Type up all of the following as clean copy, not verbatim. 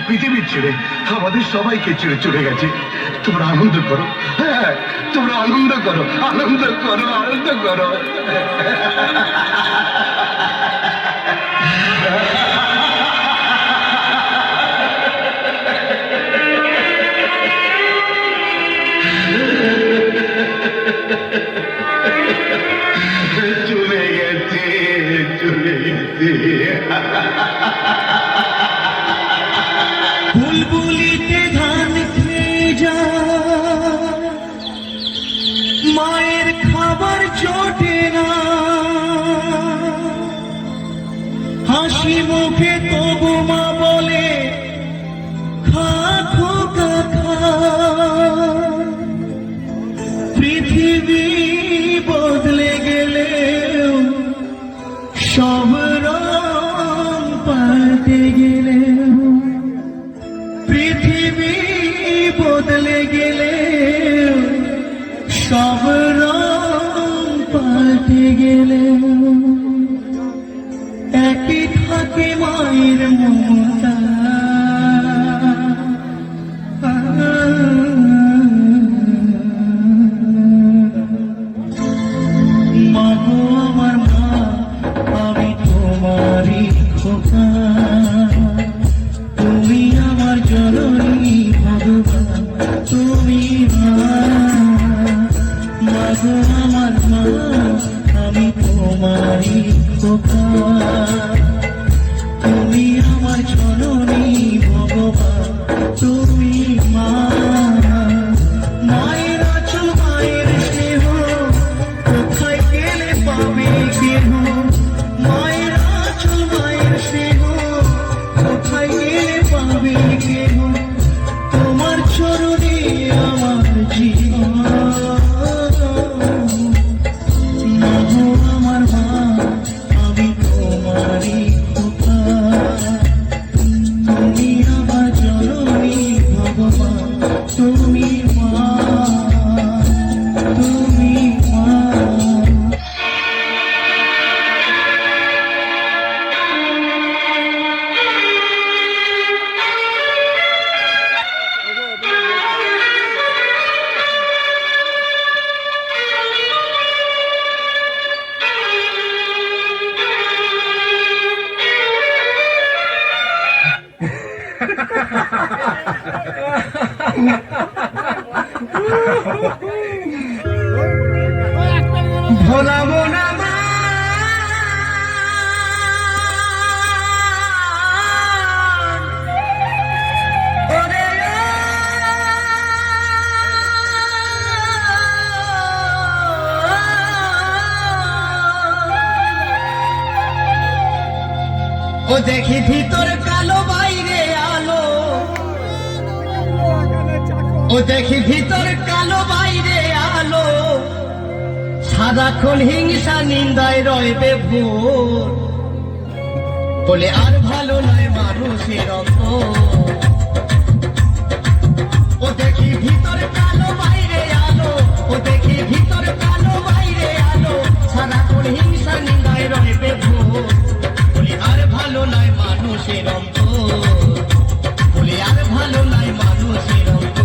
পৃথিবীর ছেড়ে আমাদের সবাইকে ছেড়ে চলে গেছে। তোমরা আনন্দ করো, হ্যাঁ তোমরা আনন্দ করো, আনন্দ করো, আনন্দ করো। চলে গেছে, চলে গেছে। বুলবুলিতে ধান খেয়ে যা, মায়ের খাবার জোটে না, হাসি মুখে তবু মা বলে খা খোকা খা। পৃথিবী বদলে গেলেও সব রং পাল্টে গেলেও, পৃথিবী বদলে গেলেও সব রং পাল্টে গেলেও একই থাকে মায়ের মমতা। মা গো আমার মা, আমি তোমারই খোকা, তুমি আমার জননী ভগবান, তুমি মা। মা গো আমার মা, আমি তোমারই খোকা, তুমি আমার জননী ভগবান, তুমি মা। মায়ের আঁচল মায়ের স্নেহ কোথায় গেলে পাবে কেহ, মায়ের আঁচল মায়ের স্নেহ কোথায় গেলে পাবে কেহ, তোমার চরণে আমার জীবন। মা গো আমার মা, আমি তোমারই খোকা, তুমি আমার জননী ভগবান, তুমি মা, তুমি মা। ভোলাবো না মা, ওরে ও দেখি ভিতর কালো বাইরে আলো, ও দেখি ভিতর কালো বাইরে আলো, সারাক্ষণ হিংসা নিন্দায় রইবে ভোর, বলে আর ভালো নয় মানুষের অন্তর। ও দেখি ভিতর কালো বাইরে আলো, ও দেখি ভিতর কালো বাইরে আলো, সারাক্ষণ হিংসা নিন্দায় রইবে ভোর, বলে আর ভালো নয় মানুষের অন্তর, বলে আর ভালো নয় মানুষের অন্তর।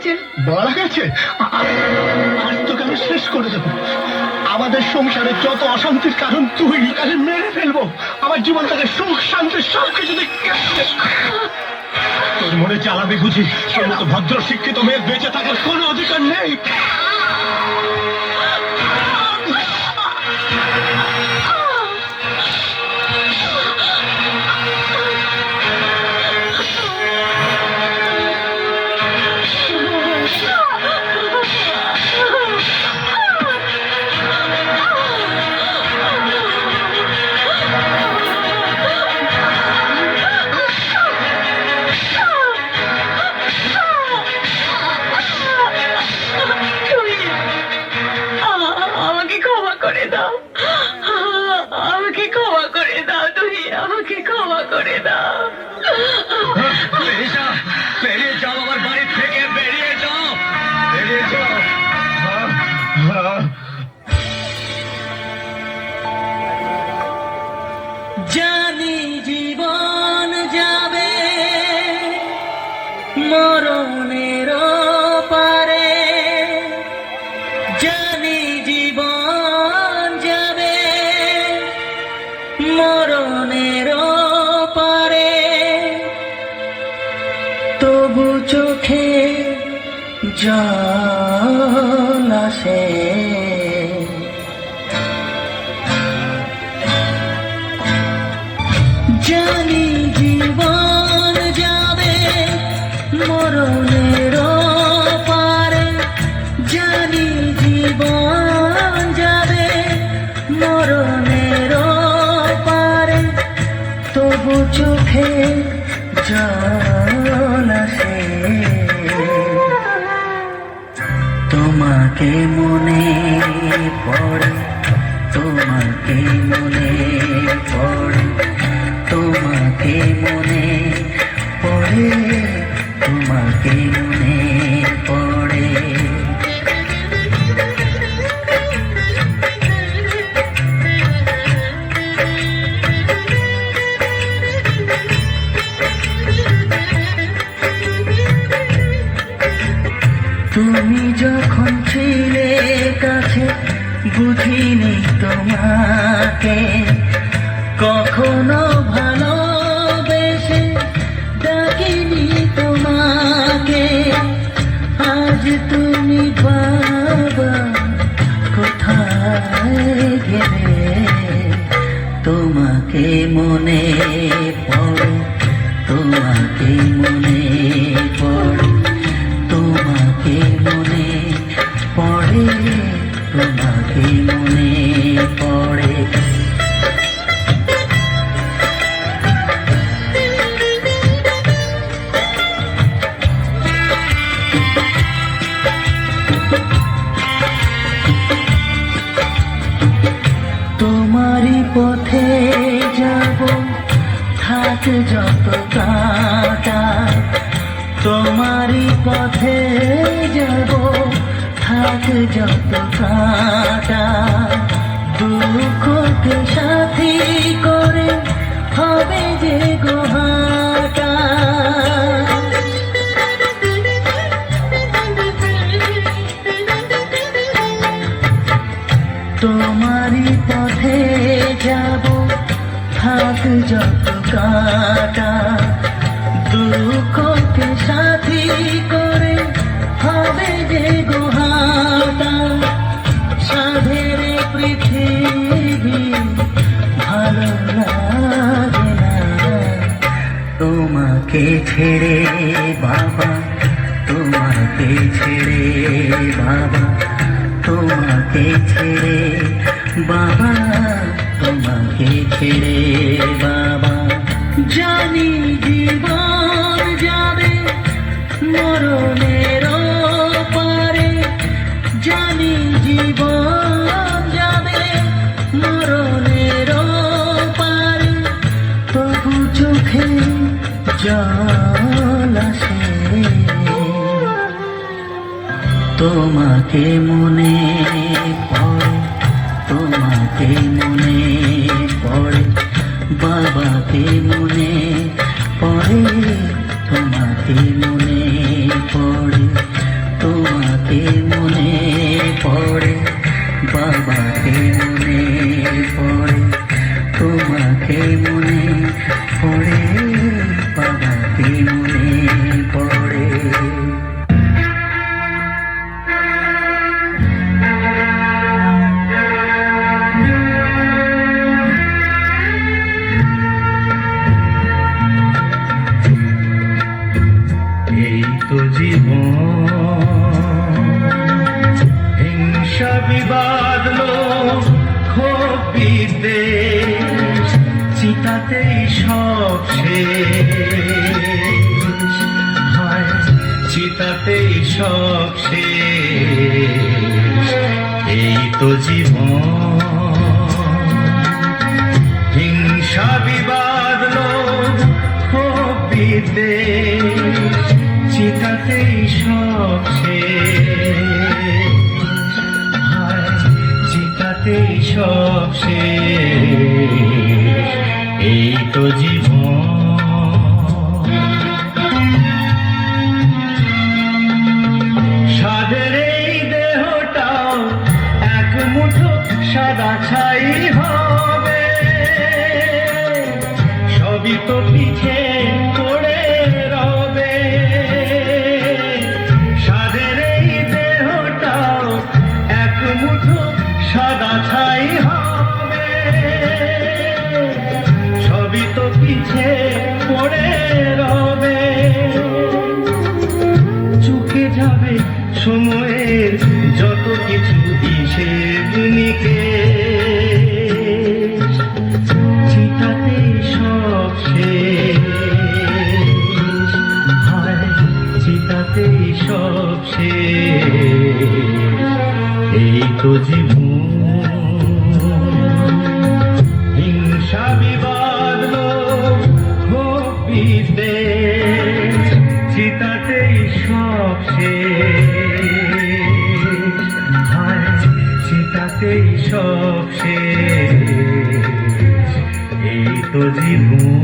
গেছেন। মারা গেছে? আর তো কেন শেষ করে দেবো। আমাদের সংসারে যত অশান্তির কারণ তুই, তাহলে মেরে ফেলবো। আমার জীবন থেকে সুখ শান্তি সবকিছু তোর মনে জ্বালাবি বুঝি? তোর মতো ভদ্র শিক্ষিত মেয়ের বেঁচে থাকার কোনো অধিকার নেই। আমাকে ক্ষমা করে দাও, আমাকে ক্ষমা করে দাও, তুমি আমাকে ক্ষমা করে দাও। বেরিয়ে যাও আমার বাড়ি থেকে, বেরিয়ে যাও, বেরিয়ে যাও। জানি জীবন যাবে মরণের পারে, জানি জীবন যাবে মরণের পারে, তবু চোখে জল আসে। জানি জীবন যাবে মরণের পারে, জানি জীবন যাবে মরণের পারে, তবু চোখে জল আসে। তোমাকে মনে পড়ে, তোমাকে মনে পড়ে, তোমাকে মনে পড়ে, তোমাকে মনে পড়ে। তুমি যখন ছিলে কাছে বুঝিনি তোমাকে, কখনো ভালোবেসে ডাকিনি তোমাকে। আজ তুমি বাবা কোথায় গেলে, তোমাকে মনে পড়ে, তোমাকে মনে পড়ে, তোমাকে মনে পড়ে, তোমাকে মনে পড়ে। তোমারই পথে যাব থাক যত কাটা, তোমারই পথে যাব থাক যত কাটা, দুঃখকে সাথী করে হবে যে গোহাটা। তোমারই পথে যাব থাক যত কাটা, দুঃখকে সাথী করে হবে যে গোহাটা। সাধের পৃথিবী ভালো লাগে না তোমাকে ছেড়ে বাবা, তোমাকে ছেড়ে বাবা, তোমাকে ছেড়ে বাবা, তোমাকে ছেড়ে বাবা। জানি জীবন যাবে মরণের পারে, জানি জীবন যাবে মরণের পারে, তবু চোখে জল আসে। তোমাকে মনে পড়ে, তোমাকে মনে পড়ে, বাবাকে মনে পড়ে, তোমাকে মনে পড়ে, বাবাকে মনে পড়ে, বাবাকে মনে পড়ে, তোমাকে মনে পড়ে, বাবাকে মনে পড়ে। এই তো জীবন, হিংসা বিবাদ লোভ ক্ষোভ বিদ্বেষ, চিতাতেই সব শেষ, হায় চিতাতেই সব শেষ। এই তো জীবন, হিংসা বিবাদ লোভ ক্ষোভ বিদ্বেষ, চিতাতেই সব শেষ, হায় চিতাতেই সব শেষ। এই তো জীবন। সাদের এই দেহটাও এক মুঠো সাদা ছাই হবে, সবই তো পিছে পড়ে রবে। সাদের এই দেহটাও এক মুঠো সাদা ছাই হবে, সবই তো পিছে পড়ে রবে। চুকে যাবে সময়ের যত কিছু হিসেব নিকেশ, চিতাতেই সব শেষ, হায় চিতাতেই সব শেষ। এই তো জীবন, হিংসা বিবাদ লোভ ক্ষোভ বিদ্বেষ, চিতাতেই সব শেষ, হায় চিতাতেই সব শেষ। এই তো জীবন।